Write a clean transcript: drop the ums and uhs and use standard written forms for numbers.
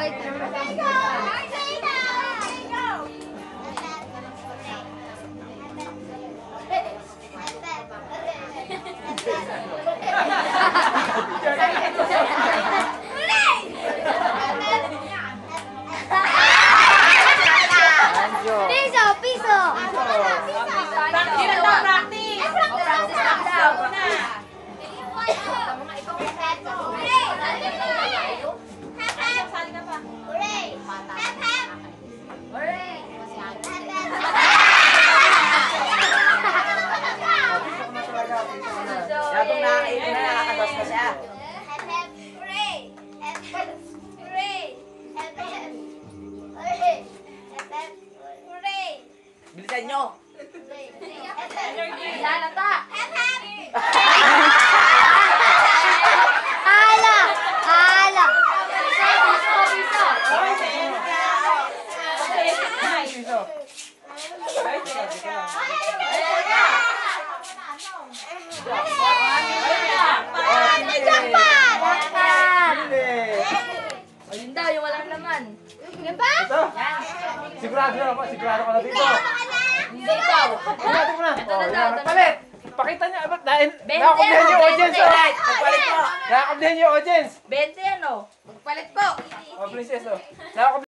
Piso! Kung nakakaipon na, nakakados na siya. Bilisan nyo! Lalata! Hala! Hala! Piso! Ayun daw, yung walang laman. Yan ba? Ito? Sigurado na ako. Sigurado ka na dito. Hindi daw. Sigurado mo na. Ito na daw, ito na. Palit! Pakita niya. Dahil 20 nakakabdihan ano, yung audience. 20. Magpalit po! Nakakabdihan yung audience. 20 ano? Magpalit po! Oh, princess. Oh. Nakakabdihan